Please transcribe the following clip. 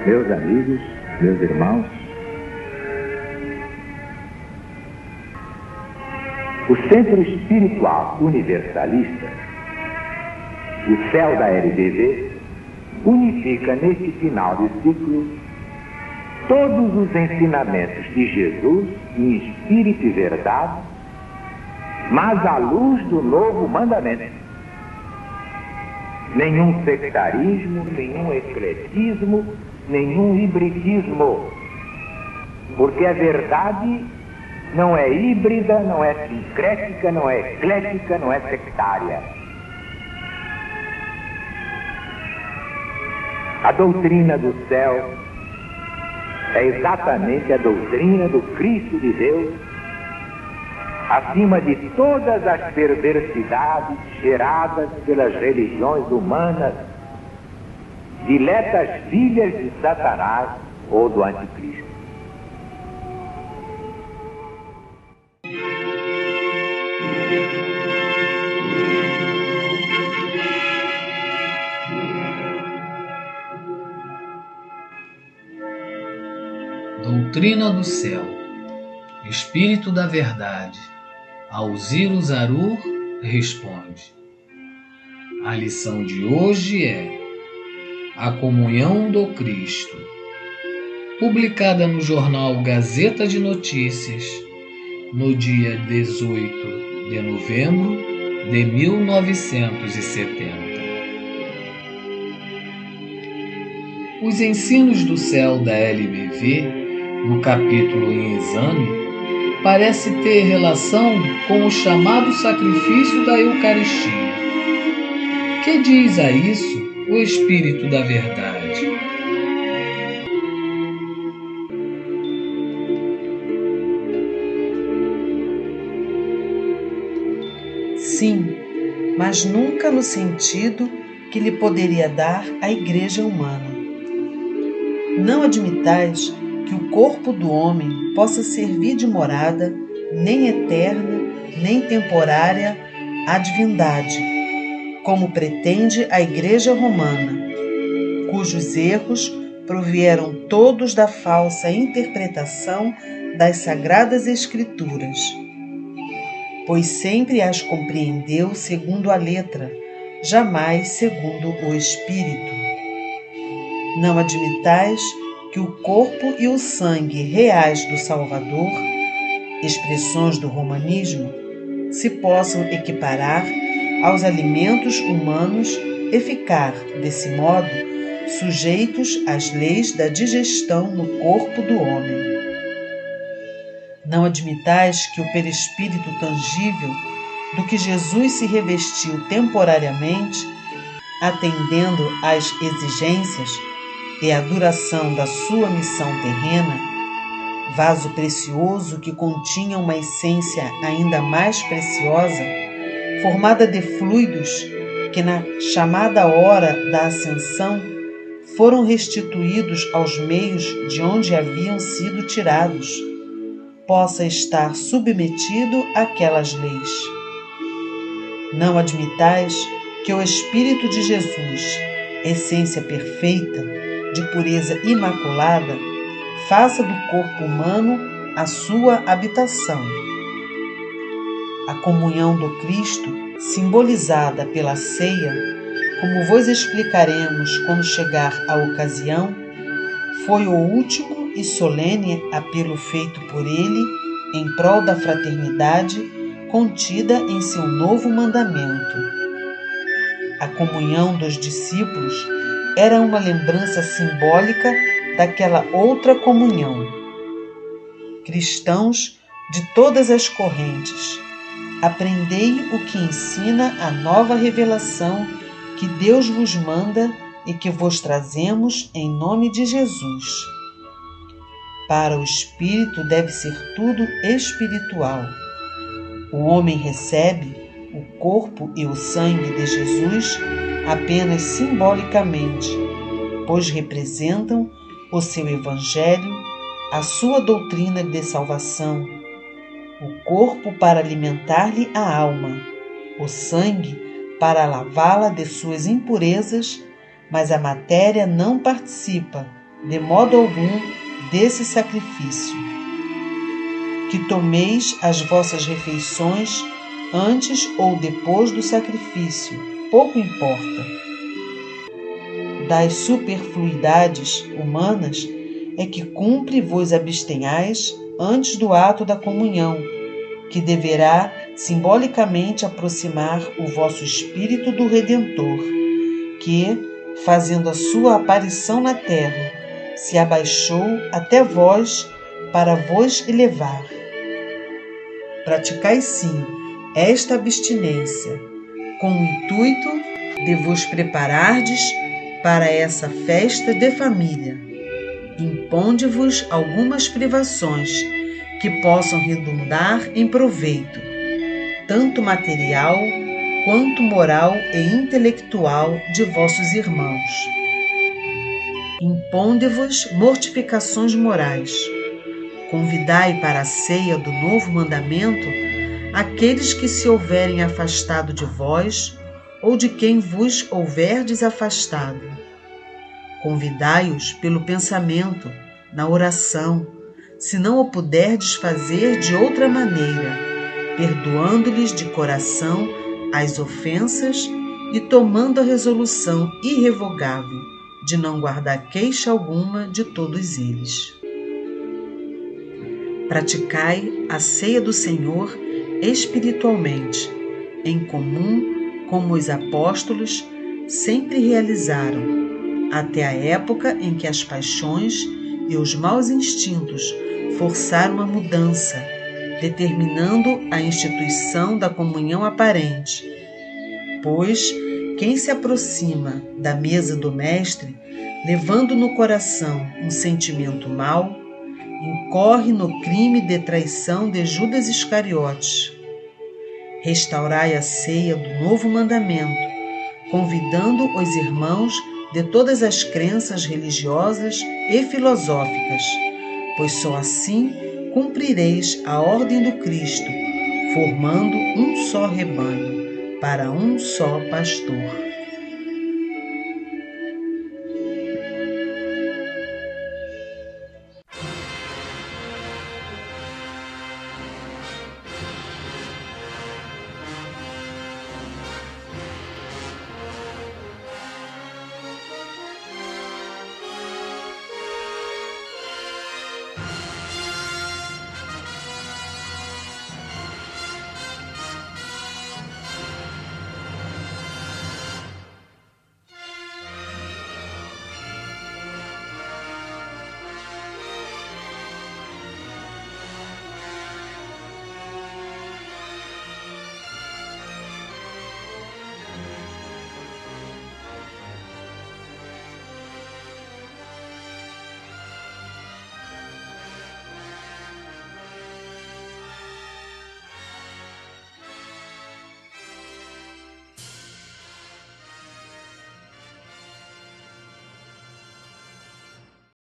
Meus amigos, meus irmãos, o Centro Espiritual Universalista, o CEL da LBV, unifica neste final de ciclo todos os ensinamentos de Jesus em espírito e verdade, mas à luz do novo mandamento. Nenhum sectarismo, nenhum ecletismo, nenhum hibridismo, porque a verdade não é híbrida, não é sincrética, não é eclética, não é sectária. A doutrina do céu é exatamente a doutrina do Cristo de Deus, acima de todas as perversidades geradas pelas religiões humanas, diletas filhas de Satanás ou do Anticristo. Doutrina do céu, Espírito da verdade, Alziro Zarur responde. A lição de hoje é a comunhão do Cristo, publicada no jornal Gazeta de Notícias, no dia 18 de novembro de 1970. Os ensinos do céu da LBV, no capítulo em exame, parece ter relação com o chamado sacrifício da Eucaristia. Que diz a isso o Espírito da Verdade? Sim, mas nunca no sentido que lhe poderia dar a Igreja humana. Não admitais que o corpo do homem possa servir de morada, nem eterna, nem temporária, à divindade, como pretende a Igreja romana, cujos erros provieram todos da falsa interpretação das Sagradas Escrituras, pois sempre as compreendeu segundo a letra, jamais segundo o Espírito. Não admitais que o corpo e o sangue reais do Salvador, expressões do romanismo, se possam equiparar aos alimentos humanos e ficar, desse modo, sujeitos às leis da digestão no corpo do homem. Não admitais que o perispírito tangível do que Jesus se revestiu temporariamente, atendendo às exigências e à duração da sua missão terrena, vaso precioso que continha uma essência ainda mais preciosa, formada de fluidos que na chamada hora da ascensão foram restituídos aos meios de onde haviam sido tirados, possa estar submetido àquelas leis. Não admitais que o Espírito de Jesus, essência perfeita, de pureza imaculada, faça do corpo humano a sua habitação. A comunhão do Cristo, simbolizada pela ceia, como vos explicaremos quando chegar a ocasião, foi o último e solene apelo feito por ele em prol da fraternidade contida em seu novo mandamento. A comunhão dos discípulos era uma lembrança simbólica daquela outra comunhão. Cristãos de todas as correntes, aprendei o que ensina a nova revelação que Deus vos manda e que vos trazemos em nome de Jesus. Para o Espírito deve ser tudo espiritual. O homem recebe o corpo e o sangue de Jesus apenas simbolicamente, pois representam o seu Evangelho, a sua doutrina de salvação, o corpo para alimentar-lhe a alma, o sangue para lavá-la de suas impurezas, mas a matéria não participa, de modo algum, desse sacrifício. Que tomeis as vossas refeições antes ou depois do sacrifício, pouco importa. Das superfluidades humanas é que cumpre vos abstenhais antes do ato da comunhão, que deverá simbolicamente aproximar o vosso espírito do Redentor, que, fazendo a sua aparição na terra, se abaixou até vós para vos elevar. Praticai sim esta abstinência, com o intuito de vos preparardes para essa festa de família. Imponde-vos algumas privações que possam redundar em proveito, tanto material quanto moral e intelectual de vossos irmãos. Imponde-vos mortificações morais. Convidai para a ceia do novo mandamento aqueles que se houverem afastado de vós ou de quem vos houverdes afastado. Convidai-os pelo pensamento, na oração, se não o puderdes fazer de outra maneira, perdoando-lhes de coração as ofensas e tomando a resolução irrevogável de não guardar queixa alguma de todos eles. Praticai a ceia do Senhor espiritualmente, em comum como os apóstolos sempre realizaram, até a época em que as paixões e os maus instintos forçaram a mudança, determinando a instituição da comunhão aparente. Pois quem se aproxima da mesa do Mestre, levando no coração um sentimento mau, incorre no crime de traição de Judas Iscariotes. Restaurai a ceia do novo mandamento, convidando os irmãos de todas as crenças religiosas e filosóficas, pois só assim cumprireis a ordem do Cristo, formando um só rebanho, para um só pastor.